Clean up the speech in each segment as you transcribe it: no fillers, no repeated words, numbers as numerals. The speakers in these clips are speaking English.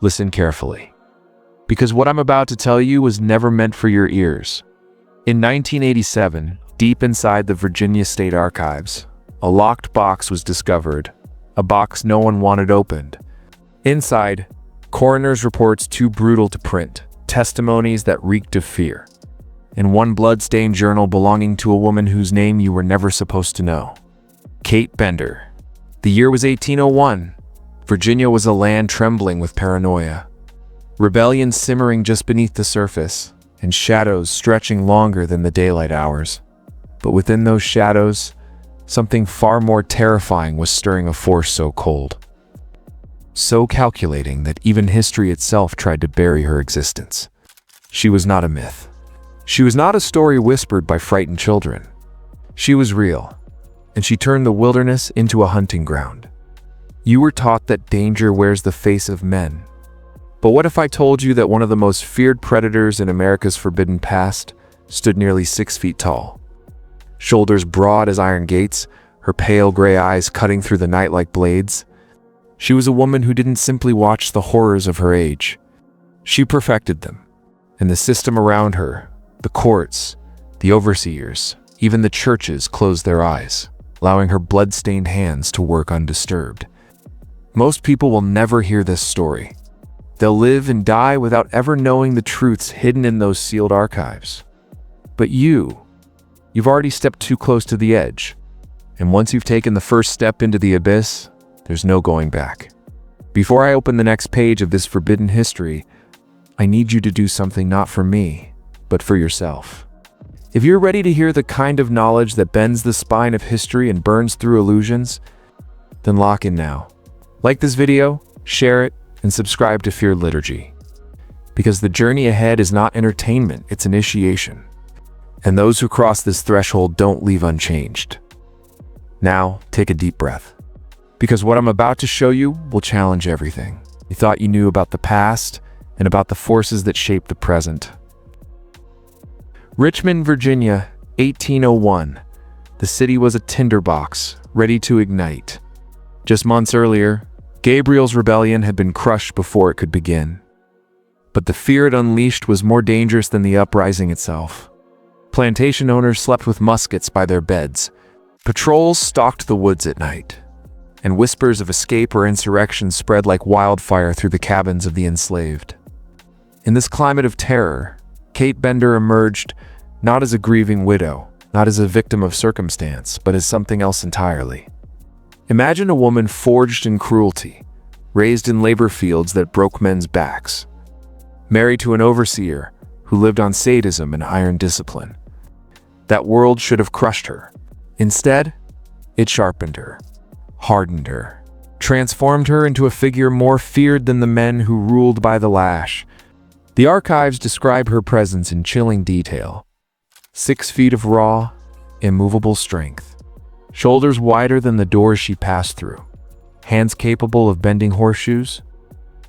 Listen carefully, because what I'm about to tell you was never meant for your ears. In 1987, deep inside the Virginia State Archives, a locked box was discovered, a box no one wanted opened. Inside, coroner's reports too brutal to print, testimonies that reeked of fear, and one blood-stained journal belonging to a woman whose name you were never supposed to know. Kate Bender. The year was 1801. Virginia was a land trembling with paranoia. Rebellion simmering just beneath the surface, and shadows stretching longer than the daylight hours. But within those shadows, something far more terrifying was stirring, a force so cold, so calculating that even history itself tried to bury her existence. She was not a myth. She was not a story whispered by frightened children. She was real, and she turned the wilderness into a hunting ground. You were taught that danger wears the face of men. But what if I told you that one of the most feared predators in America's forbidden past stood nearly 6 feet tall? Shoulders broad as iron gates, her pale gray eyes cutting through the night like blades. She was a woman who didn't simply watch the horrors of her age. She perfected them. And the system around her, the courts, the overseers, even the churches closed their eyes, allowing her blood-stained hands to work undisturbed. Most people will never hear this story. They'll live and die without ever knowing the truths hidden in those sealed archives. But you've already stepped too close to the edge. And once you've taken the first step into the abyss, there's no going back. Before I open the next page of this forbidden history, I need you to do something not for me, but for yourself. If you're ready to hear the kind of knowledge that bends the spine of history and burns through illusions, then lock in now. Like this video, share it, and subscribe to Fear Liturgy. Because the journey ahead is not entertainment, it's initiation. And those who cross this threshold don't leave unchanged. Now, take a deep breath. Because what I'm about to show you will challenge everything you thought you knew about the past and about the forces that shape the present. Richmond, Virginia, 1801. The city was a tinderbox, ready to ignite. Just months earlier, Gabriel's rebellion had been crushed before it could begin. But the fear it unleashed was more dangerous than the uprising itself. Plantation owners slept with muskets by their beds. Patrols stalked the woods at night, and whispers of escape or insurrection spread like wildfire through the cabins of the enslaved. In this climate of terror, Kate Bender emerged not as a grieving widow, not as a victim of circumstance, but as something else entirely. Imagine a woman forged in cruelty, raised in labor fields that broke men's backs, married to an overseer who lived on sadism and iron discipline. That world should have crushed her. Instead, it sharpened her, hardened her, transformed her into a figure more feared than the men who ruled by the lash. The archives describe her presence in chilling detail. 6 feet of raw, immovable strength. Shoulders wider than the doors she passed through. Hands capable of bending horseshoes.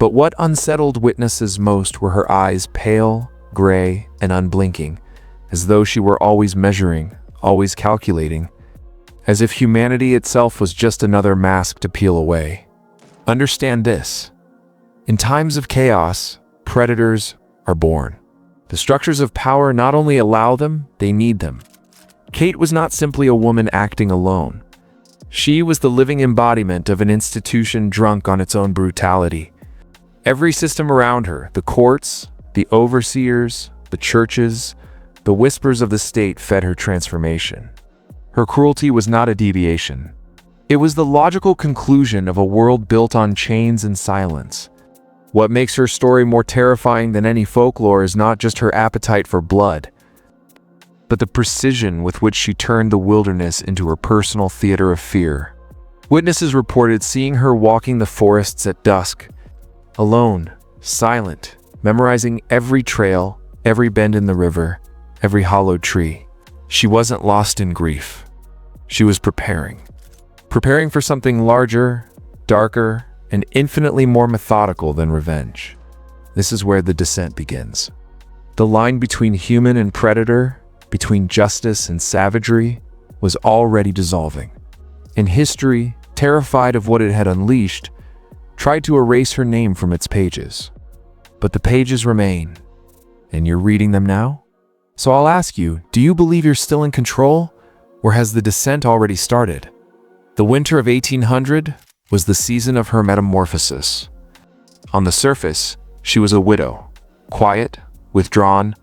But what unsettled witnesses most were her eyes, pale, gray, and unblinking, as though she were always measuring, always calculating, as if humanity itself was just another mask to peel away. Understand this. In times of chaos, predators are born. The structures of power not only allow them, they need them. Kate was not simply a woman acting alone. She was the living embodiment of an institution drunk on its own brutality. Every system around her, the courts, the overseers, the churches, the whispers of the state fed her transformation. Her cruelty was not a deviation. It was the logical conclusion of a world built on chains and silence. What makes her story more terrifying than any folklore is not just her appetite for blood, but the precision with which she turned the wilderness into her personal theater of fear. Witnesses reported seeing her walking the forests at dusk, alone, silent, memorizing every trail, every bend in the river, every hollowed tree. She wasn't lost in grief. She was preparing for something larger, darker, and infinitely more methodical than revenge. This is where the descent begins. The line between human and predator, between justice and savagery, was already dissolving. And history, terrified of what it had unleashed, tried to erase her name from its pages. But the pages remain, and you're reading them now? So I'll ask you, do you believe you're still in control, or has the descent already started? The winter of 1800 was the season of her metamorphosis. On the surface, she was a widow, quiet, withdrawn,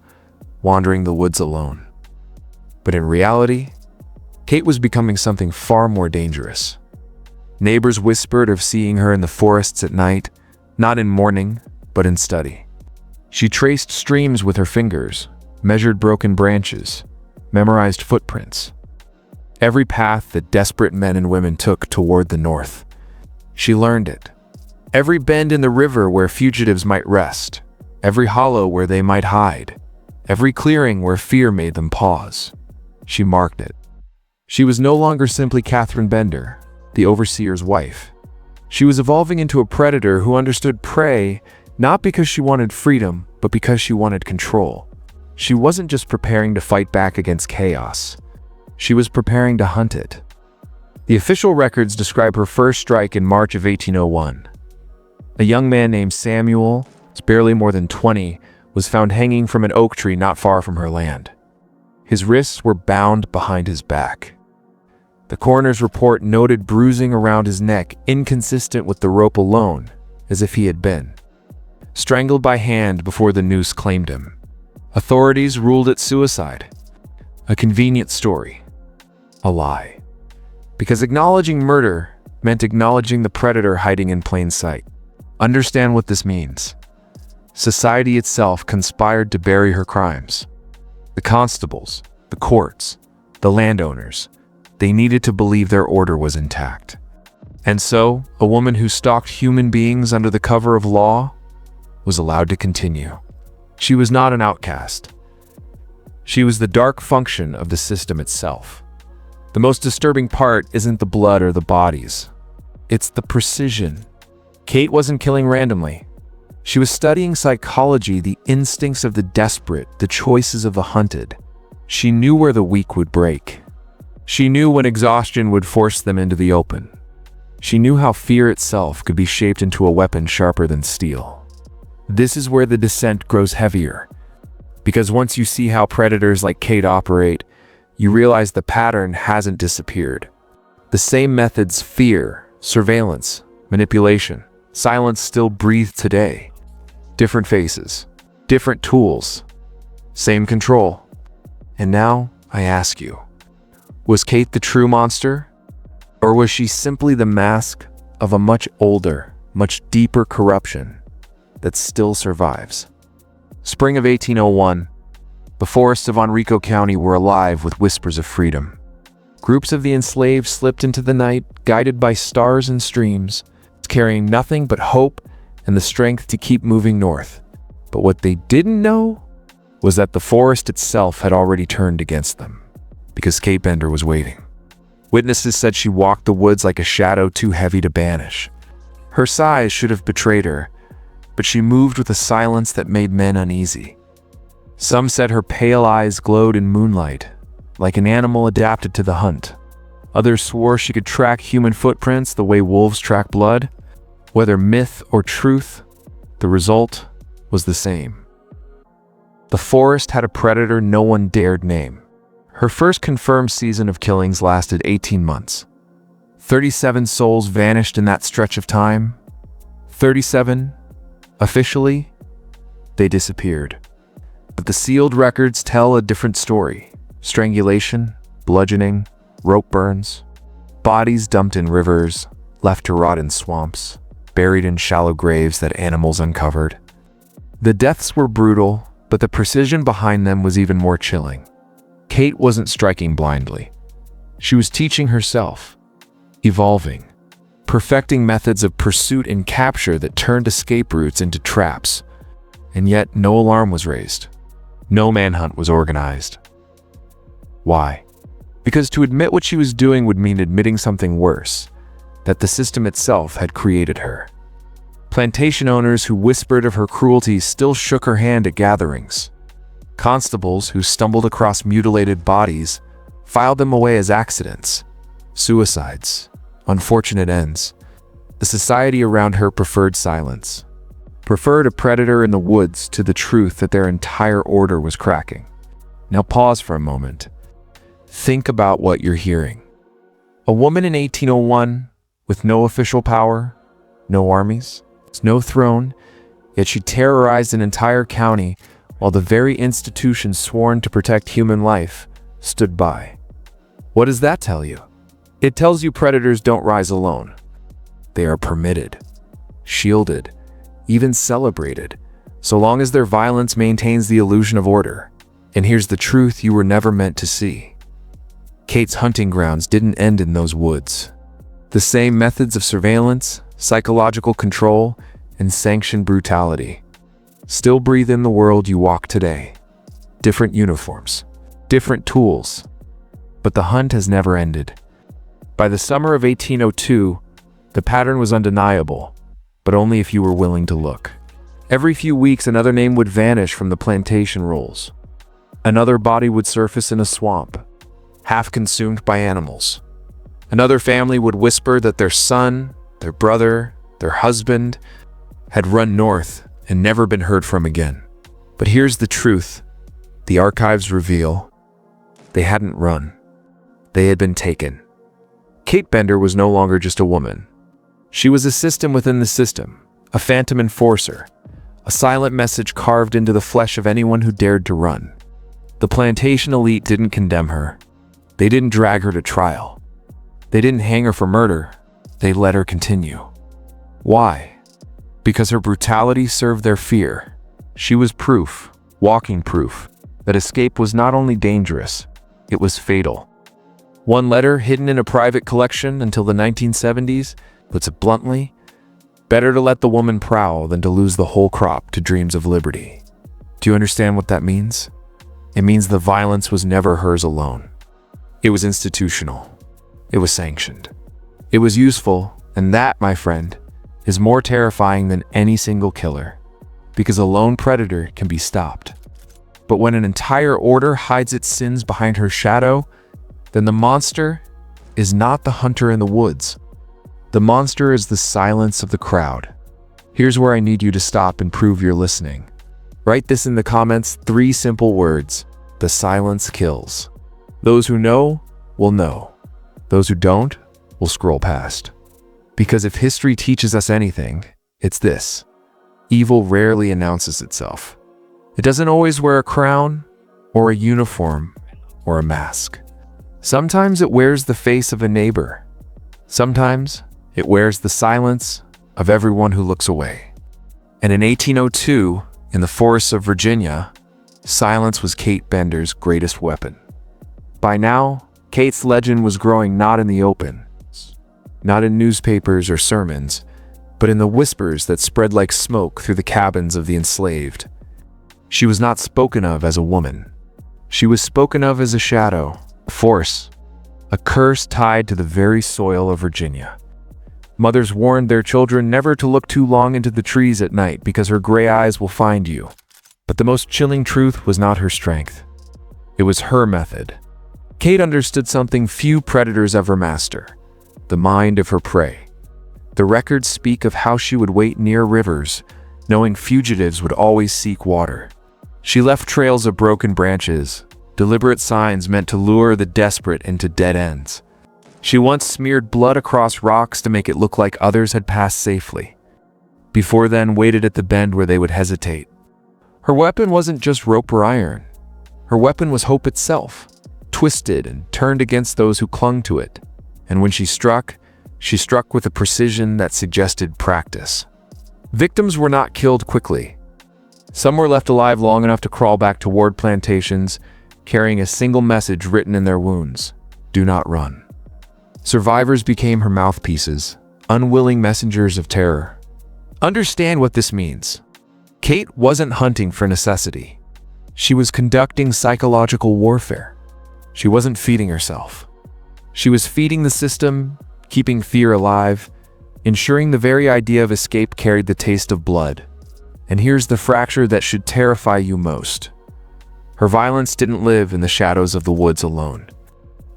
wandering the woods alone. But in reality, Kate was becoming something far more dangerous. Neighbors whispered of seeing her in the forests at night, not in mourning, but in study. She traced streams with her fingers, measured broken branches, memorized footprints. Every path that desperate men and women took toward the north. She learned it. Every bend in the river where fugitives might rest, every hollow where they might hide, every clearing where fear made them pause. She marked it. She was no longer simply Catherine Bender, the overseer's wife. She was evolving into a predator who understood prey not because she wanted freedom, but because she wanted control. She wasn't just preparing to fight back against chaos. She was preparing to hunt it. The official records describe her first strike in March of 1801. A young man named Samuel, barely more than 20, was found hanging from an oak tree not far from her land. His wrists were bound behind his back. The coroner's report noted bruising around his neck inconsistent with the rope alone, as if he had been strangled by hand before the noose claimed him. Authorities ruled it suicide. A convenient story. A lie. Because acknowledging murder meant acknowledging the predator hiding in plain sight. Understand what this means. Society itself conspired to bury her crimes. The constables, the courts, the landowners, they needed to believe their order was intact. And so, a woman who stalked human beings under the cover of law was allowed to continue. She was not an outcast. She was the dark function of the system itself. The most disturbing part isn't the blood or the bodies. It's the precision. Kate wasn't killing randomly. She was studying psychology, the instincts of the desperate, the choices of the hunted. She knew where the weak would break. She knew when exhaustion would force them into the open. She knew how fear itself could be shaped into a weapon sharper than steel. This is where the descent grows heavier. Because once you see how predators like Kate operate, you realize the pattern hasn't disappeared. The same methods, fear, surveillance, manipulation, silence, still breathe today. Different faces, different tools, same control. And now, I ask you, was Kate the true monster? Or was she simply the mask of a much older, much deeper corruption that still survives? Spring of 1801, the forests of Henrico County were alive with whispers of freedom. Groups of the enslaved slipped into the night, guided by stars and streams, carrying nothing but hope and the strength to keep moving north. But what they didn't know was that the forest itself had already turned against them, because Kate Bender was waiting. Witnesses said she walked the woods like a shadow too heavy to banish. Her size should have betrayed her, but she moved with a silence that made men uneasy. Some said her pale eyes glowed in moonlight, like an animal adapted to the hunt. Others swore she could track human footprints the way wolves track blood. Whether myth or truth, the result was the same. The forest had a predator no one dared name. Her first confirmed season of killings lasted 18 months. 37 souls vanished in that stretch of time. 37, officially, they disappeared. But the sealed records tell a different story. Strangulation, bludgeoning, rope burns, bodies dumped in rivers, left to rot in swamps, buried in shallow graves that animals uncovered. The deaths were brutal, but the precision behind them was even more chilling. Kate wasn't striking blindly. She was teaching herself, evolving, perfecting methods of pursuit and capture that turned escape routes into traps. And yet no alarm was raised. No manhunt was organized. Why? Because to admit what she was doing would mean admitting something worse, that the system itself had created her. Plantation owners who whispered of her cruelty still shook her hand at gatherings. Constables who stumbled across mutilated bodies filed them away as accidents, suicides, unfortunate ends. The society around her preferred silence, preferred a predator in the woods to the truth that their entire order was cracking. Now pause for a moment. Think about what you're hearing. A woman in 1801 with no official power, no armies, no throne, yet she terrorized an entire county while the very institution sworn to protect human life stood by. What does that tell you? It tells you predators don't rise alone. They are permitted, shielded, even celebrated, so long as their violence maintains the illusion of order. And here's the truth you were never meant to see. Kate's hunting grounds didn't end in those woods. The same methods of surveillance, psychological control, and sanctioned brutality still breathe in the world you walk today. Different uniforms, different tools, but the hunt has never ended. By the summer of 1802, the pattern was undeniable, but only if you were willing to look. Every few weeks, another name would vanish from the plantation rolls. Another body would surface in a swamp, half consumed by animals. Another family would whisper that their son, their brother, their husband had run north and never been heard from again. But here's the truth. The archives reveal they hadn't run. They had been taken. Kate Bender was no longer just a woman. She was a system within the system, a phantom enforcer, a silent message carved into the flesh of anyone who dared to run. The plantation elite didn't condemn her. They didn't drag her to trial. They didn't hang her for murder. They let her continue. Why? Because her brutality served their fear. She was proof, walking proof, that escape was not only dangerous, it was fatal. One letter hidden in a private collection until the 1970s puts it bluntly: better to let the woman prowl than to lose the whole crop to dreams of liberty. Do you understand what that means? It means the violence was never hers alone. It was institutional. It was sanctioned. It was useful, and that, my friend, is more terrifying than any single killer, because a lone predator can be stopped. But when an entire order hides its sins behind her shadow, then the monster is not the hunter in the woods. The monster is the silence of the crowd. Here's where I need you to stop and prove you're listening. Write this in the comments, 3 simple words: the silence kills. Those who know will know. Those who don't will scroll past. Because if history teaches us anything, it's this: evil rarely announces itself. It doesn't always wear a crown, or a uniform, or a mask. Sometimes it wears the face of a neighbor. Sometimes it wears the silence of everyone who looks away. And in 1802, in the forests of Virginia, silence was Kate Bender's greatest weapon. By now, Kate's legend was growing not in the open, not in newspapers or sermons, but in the whispers that spread like smoke through the cabins of the enslaved. She was not spoken of as a woman. She was spoken of as a shadow, a force, a curse tied to the very soil of Virginia. Mothers warned their children never to look too long into the trees at night because her gray eyes will find you. But the most chilling truth was not her strength. It was her method. Kate understood something few predators ever master: the mind of her prey. The records speak of how she would wait near rivers, knowing fugitives would always seek water. She left trails of broken branches, deliberate signs meant to lure the desperate into dead ends. She once smeared blood across rocks to make it look like others had passed safely. Before then, waited at the bend where they would hesitate. Her weapon wasn't just rope or iron. Her weapon was hope itself, twisted and turned against those who clung to it. And when she struck with a precision that suggested practice. Victims were not killed quickly. Some were left alive long enough to crawl back toward plantations, carrying a single message written in their wounds: do not run. Survivors became her mouthpieces, unwilling messengers of terror. Understand what this means. Kate wasn't hunting for necessity. She was conducting psychological warfare. She wasn't feeding herself. She was feeding the system, keeping fear alive, ensuring the very idea of escape carried the taste of blood. And here's the fracture that should terrify you most. Her violence didn't live in the shadows of the woods alone.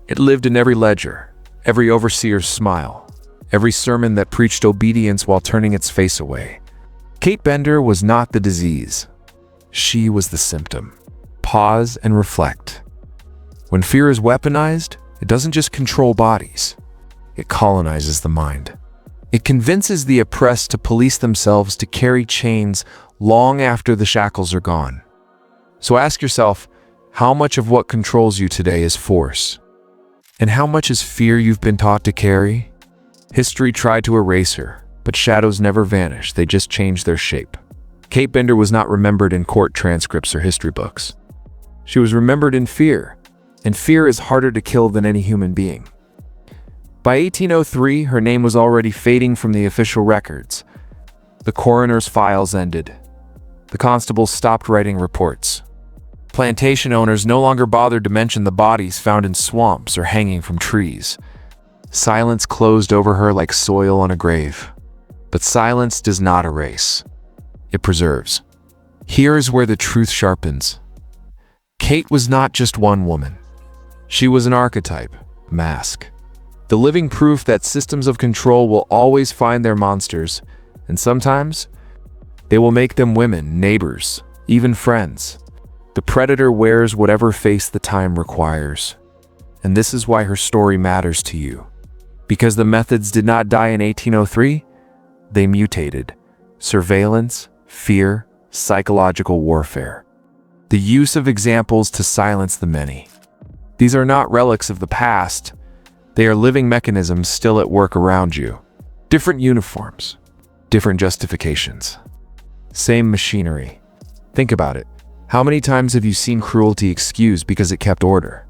It lived in every ledger, every overseer's smile, every sermon that preached obedience while turning its face away. Kate Bender was not the disease. She was the symptom. Pause and reflect. When fear is weaponized, it doesn't just control bodies. It colonizes the mind. It convinces the oppressed to police themselves to carry chains long after the shackles are gone. So ask yourself, how much of what controls you today is force? And how much is fear you've been taught to carry? History tried to erase her, but shadows never vanish, they just change their shape. Kate Bender was not remembered in court transcripts or history books. She was remembered in fear, and fear is harder to kill than any human being. By 1803, her name was already fading from the official records. The coroner's files ended. The constables stopped writing reports. Plantation owners no longer bothered to mention the bodies found in swamps or hanging from trees. Silence closed over her like soil on a grave. But silence does not erase. It preserves. Here is where the truth sharpens. Kate was not just one woman. She was an archetype, mask. The living proof that systems of control will always find their monsters, and sometimes they will make them women, neighbors, even friends. The predator wears whatever face the time requires. And this is why her story matters to you. Because the methods did not die in 1803, they mutated. Surveillance, fear, psychological warfare. The use of examples to silence the many. These are not relics of the past. They are living mechanisms still at work around you. Different uniforms, different justifications. Same machinery. Think about it. How many times have you seen cruelty excused because it kept order?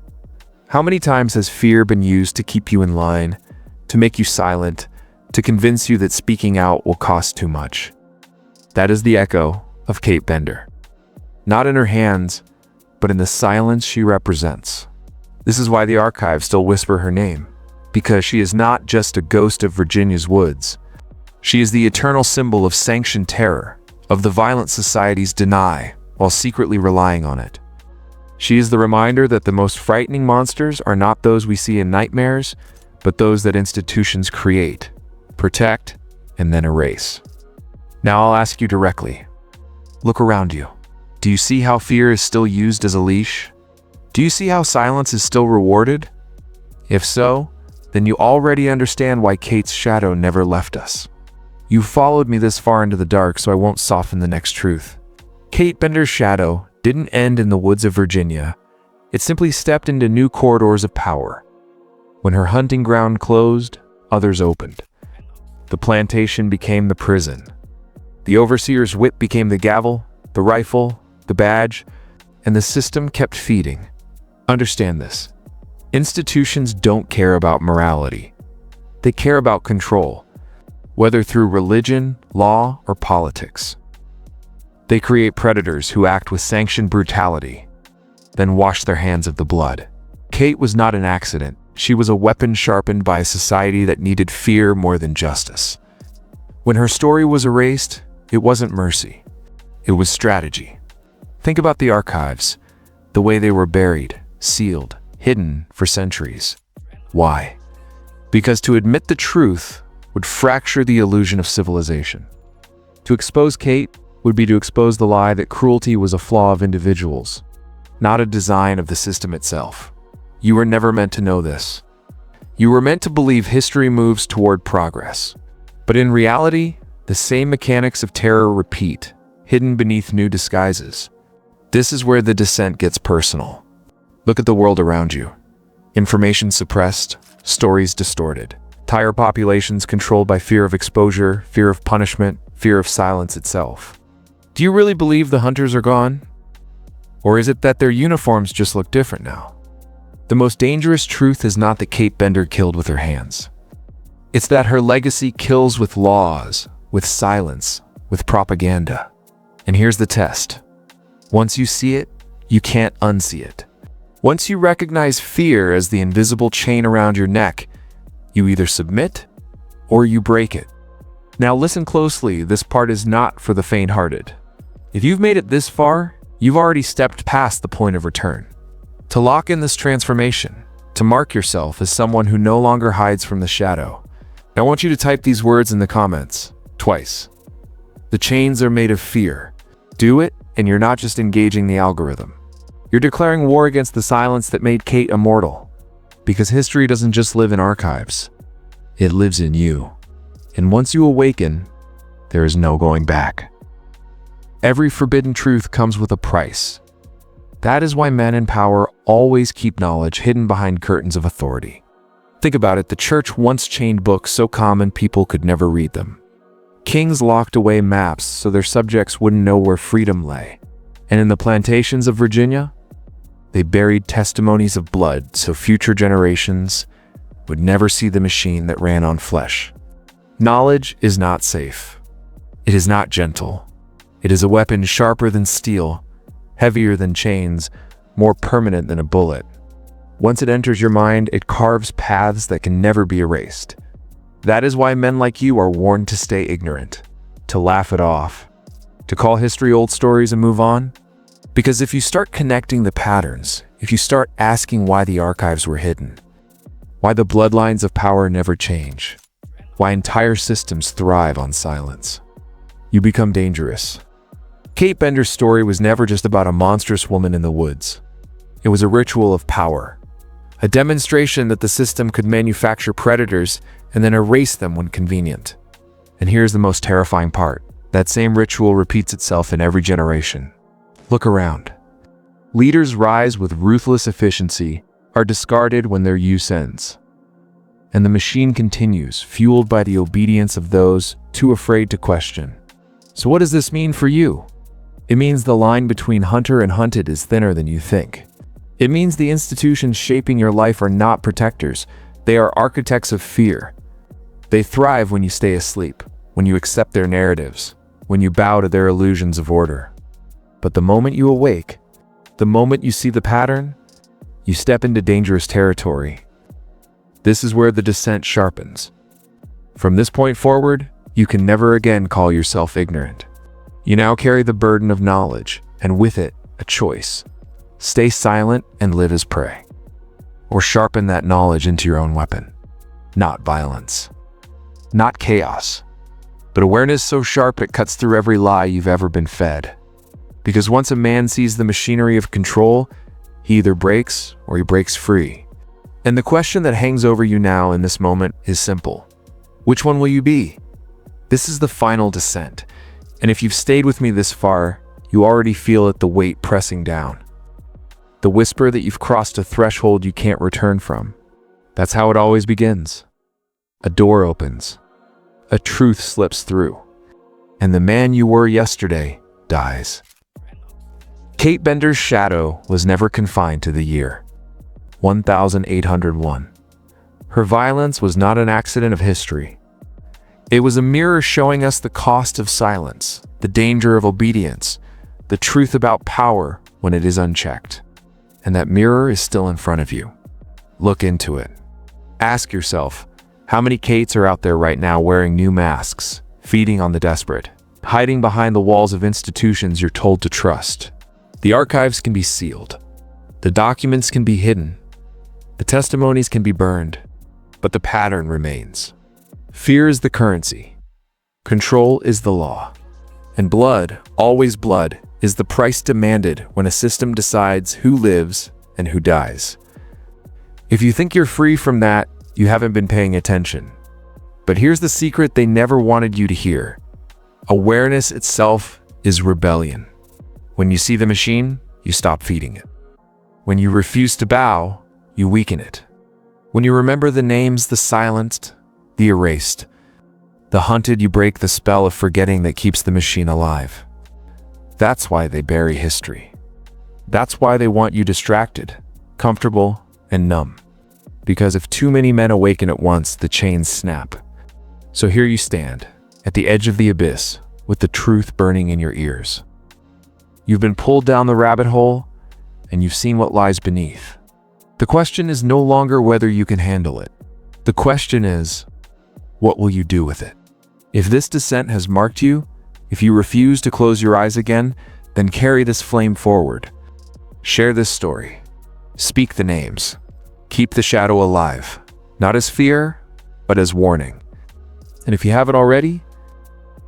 How many times has fear been used to keep you in line, to make you silent, to convince you that speaking out will cost too much? That is the echo of Kate Bender. Not in her hands, but in the silence she represents. This is why the archives still whisper her name, because she is not just a ghost of Virginia's woods. She is the eternal symbol of sanctioned terror, of the violent societies deny while secretly relying on it. She is the reminder that the most frightening monsters are not those we see in nightmares, but those that institutions create, protect, and then erase. Now I'll ask you directly. Look around you. Do you see how fear is still used as a leash? Do you see how silence is still rewarded? If so, then you already understand why Kate's shadow never left us. You followed me this far into the dark, so I won't soften the next truth. Kate Bender's shadow didn't end in the woods of Virginia. It simply stepped into new corridors of power. When her hunting ground closed, others opened. The plantation became the prison. The overseer's whip became the gavel, the rifle, the badge, and the system kept feeding. Understand this. Institutions don't care about morality. They care about control, whether through religion, law, or politics. They create predators who act with sanctioned brutality, then wash their hands of the blood. Kate was not an accident. She was a weapon sharpened by a society that needed fear more than justice. When her story was erased, it wasn't mercy. It was strategy. Think about the archives, the way they were buried, sealed, hidden for centuries. Why? Because to admit the truth would fracture the illusion of civilization. To expose Kate would be to expose the lie that cruelty was a flaw of individuals, not a design of the system itself. You were never meant to know this. You were meant to believe history moves toward progress. But in reality, the same mechanics of terror repeat, hidden beneath new disguises. This is where the descent gets personal. Look at the world around you. Information suppressed, stories distorted. Entire populations controlled by fear of exposure, fear of punishment, fear of silence itself. Do you really believe the hunters are gone? Or is it that their uniforms just look different now? The most dangerous truth is not that Kate Bender killed with her hands. It's that her legacy kills with laws, with silence, with propaganda. And here's the test. Once you see it, you can't unsee it. Once you recognize fear as the invisible chain around your neck, you either submit or you break it. Now listen closely, this part is not for the faint-hearted. If you've made it this far, you've already stepped past the point of return. To lock in this transformation, to mark yourself as someone who no longer hides from the shadow, I want you to type these words in the comments, twice. The chains are made of fear. Do it, and you're not just engaging the algorithm. You're declaring war against the silence that made Kate immortal. Because history doesn't just live in archives. It lives in you. And once you awaken, there is no going back. Every forbidden truth comes with a price. That is why men in power always keep knowledge hidden behind curtains of authority. Think about it, the church once chained books so common people could never read them. Kings locked away maps so their subjects wouldn't know where freedom lay. And in the plantations of Virginia, they buried testimonies of blood so future generations would never see the machine that ran on flesh. Knowledge is not safe. It is not gentle. It is a weapon sharper than steel, heavier than chains, more permanent than a bullet. Once it enters your mind, it carves paths that can never be erased. That is why men like you are warned to stay ignorant, to laugh it off, to call history old stories and move on. Because if you start connecting the patterns, if you start asking why the archives were hidden, why the bloodlines of power never change, why entire systems thrive on silence, you become dangerous. Kate Bender's story was never just about a monstrous woman in the woods. It was a ritual of power, a demonstration that the system could manufacture predators and then erase them when convenient. And here's the most terrifying part. That same ritual repeats itself in every generation. Look around. Leaders rise with ruthless efficiency, are discarded when their use ends. And the machine continues, fueled by the obedience of those too afraid to question. So what does this mean for you? It means the line between hunter and hunted is thinner than you think. It means the institutions shaping your life are not protectors. They are architects of fear. They thrive when you stay asleep, when you accept their narratives, when you bow to their illusions of order. But the moment you awake, the moment you see the pattern, you step into dangerous territory. This is where the descent sharpens. From this point forward, you can never again call yourself ignorant. You now carry the burden of knowledge, and with it, a choice. Stay silent and live as prey. Or sharpen that knowledge into your own weapon. Not violence. Not chaos. But awareness so sharp it cuts through every lie you've ever been fed. Because once a man sees the machinery of control, he either breaks or he breaks free. And the question that hangs over you now in this moment is simple. Which one will you be? This is the final descent. And if you've stayed with me this far, you already feel it, the weight pressing down. The whisper that you've crossed a threshold you can't return from. That's how it always begins. A door opens. A truth slips through. And the man you were yesterday dies. Kate Bender's shadow was never confined to the year 1801. Her violence was not an accident of history. It was a mirror showing us the cost of silence, the danger of obedience, the truth about power when it is unchecked. And that mirror is still in front of you. Look into it. Ask yourself, how many Kates are out there right now wearing new masks, feeding on the desperate, hiding behind the walls of institutions you're told to trust? The archives can be sealed. The documents can be hidden. The testimonies can be burned. But the pattern remains. Fear is the currency. Control is the law. And blood, always blood, is the price demanded when a system decides who lives and who dies. If you think you're free from that, you haven't been paying attention. But here's the secret they never wanted you to hear. Awareness itself is rebellion. When you see the machine, you stop feeding it. When you refuse to bow, you weaken it. When you remember the names, the silenced, the erased, the hunted, you break the spell of forgetting that keeps the machine alive. That's why they bury history. That's why they want you distracted, comfortable, and numb. Because if too many men awaken at once, the chains snap. So here you stand, at the edge of the abyss, with the truth burning in your ears. You've been pulled down the rabbit hole, and you've seen what lies beneath. The question is no longer whether you can handle it. The question is, what will you do with it? If this descent has marked you, if you refuse to close your eyes again, then carry this flame forward. Share this story. Speak the names. Keep the shadow alive, not as fear, but as warning. And if you haven't already,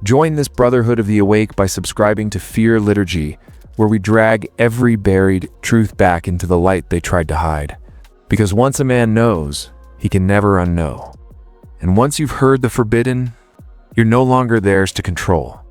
join this Brotherhood of the Awake by subscribing to Fear Liturgy, where we drag every buried truth back into the light they tried to hide. Because once a man knows, he can never unknow. And once you've heard the forbidden, you're no longer theirs to control.